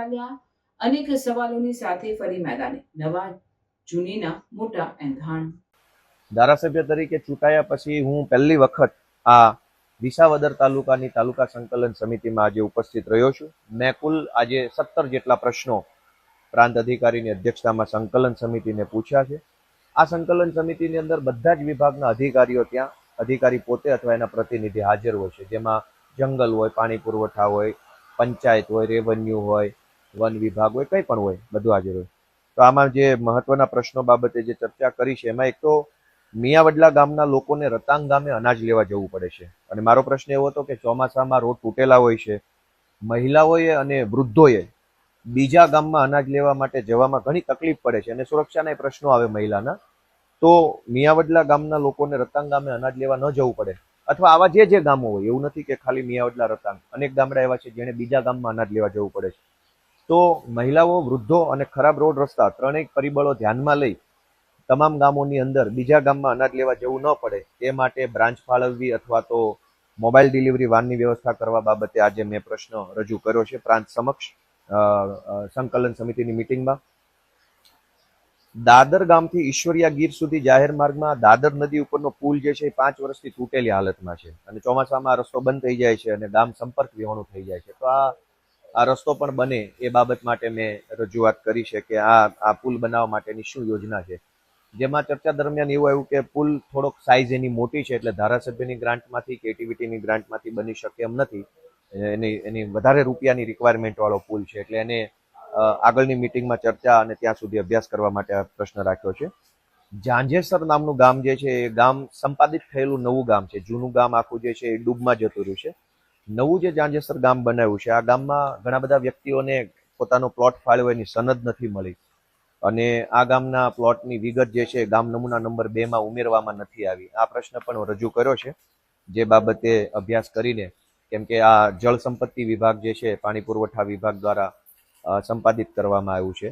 ચાલ્યા અનેક સવાલોની સાથે ફરી મેદાને નવા જૂનીના મોટા એંધાણ। ધારાસભ્ય તરીકે ચૂંટાયા પછી હું પહેલી વખત આ વિસાવદર તાલુકાની તાલુકા સંકલન સમિતિમાં આજે ઉપસ્થિત રહ્યો છું। મેં કુલ આજે 17 જેટલા પ્રશ્નો પ્રાંત અધિકારીની અધ્યક્ષતામાં સંકલન સમિતિને પૂછ્યા છે। આ સંકલન સમિતિની અંદર બધા જ વિભાગના અધિકારીઓ ત્યાં અધિકારી પોતે અથવા એના પ્રતિનિધિ હાજર હોય છે, જેમાં જંગલ હોય, પાણી પુરવઠા હોય, પંચાયત હોય, રેવન્યુ હોય, વન વિભાગ હોય, કંઈ પણ હોય, બધું હાજર હોય। તો આમાં જે મહત્વના પ્રશ્નો બાબતે જે ચર્ચા કરી છે એમાં એક તો મિયાવડલા ગામના લોકોને રતાંગ ગામે અનાજ લેવા જવું પડે છે અને મારો પ્રશ્ન એવો હતો કે ચોમાસામાં રોડ તૂટેલા હોય છે, મહિલાઓએ અને વૃદ્ધોએ બીજા ગામમાં અનાજ લેવા માટે જવામાં ઘણી તકલીફ પડે છે અને સુરક્ષાના પ્રશ્નો આવે મહિલાના, તો મિયાવડલા ગામના લોકોને રતાંગ ગામે અનાજ લેવા ન જવું પડે અથવા આવા જે ગામો હોય, એવું નથી કે ખાલી મિયાવડલા રતાંગ, અનેક ગામડા એવા છે જેને બીજા ગામમાં અનાજ લેવા જવું પડે છે। તો મહિલાઓ, વૃદ્ધો અને ખરાબ રોડ રસ્તા ત્રણેય પરિબળો ધ્યાનમાં લઈ તમામ ગામોની અંદર બીજા ગામમાં અનાજ લેવા જવું ન પડે તે માટે બ્રાન્ચ ફાળવવી અથવા તો મોબાઈલ ડિલિવરી વાનની વ્યવસ્થા કરવા બાબતે આજે મેં પ્રશ્ન રજૂ કર્યો છે પ્રાંત સમક્ષ સંકલન સમિતિની મિટિંગમાં। દાદર ગામથી ઈશ્વરિયા ગીર સુધી જાહેર માર્ગમાં દાદર નદી ઉપરનો પુલ જે છે એ 5 વર્ષથી તૂટેલી હાલતમાં છે અને ચોમાસામાં આ રસ્તો બંધ થઈ જાય છે અને ગામ સંપર્ક વિહોણું થઈ જાય છે। તો આ રસ્તો પણ બને એ બાબત માટે મેં રજૂઆત કરી છે કે આ પુલ બનાવવા માટેની શું યોજના છે, જેમાં ચર્ચા દરમિયાન એવું આવ્યું કે પુલ થોડોક સાઇઝ એની મોટી છે એટલે ધારાસભ્યની ગ્રાન્ટમાંથી કે એટીવીટીની ગ્રાન્ટમાંથી બની શકે એમ નથી, એની વધારે રૂપિયાની રિક્વાયરમેન્ટ વાળો પુલ છે એટલે એને આગળની મિટિંગમાં ચર્ચા અને ત્યાં સુધી અભ્યાસ કરવા માટે આ પ્રશ્ન રાખ્યો છે। ઝાંઝેસર નામનું ગામ જે છે એ ગામ સંપાદિત થયેલું નવું ગામ છે, જૂનું ગામ આખું જે છે એ ડૂબમાં જતું રહ્યું છે। નવું જે ઝાંઝેસર ગામ બનાવ્યું છે આ ગામમાં ઘણા બધા વ્યક્તિઓને પોતાનો પ્લોટ ફાળવ્યો એની સનદ નથી મળી અને આ ગામના પ્લોટની વિગત જે છે ગામ નમૂના નંબર 2 માં ઉમેરવામાં નથી આવી। આ પ્રશ્ન પણ રજૂ કર્યો છે, જે બાબતે અભ્યાસ કરીને, કેમ કે આ જળ સંપત્તિ વિભાગ જે છે પાણી પુરવઠા વિભાગ દ્વારા સંપાદિત કરવામાં આવ્યું છે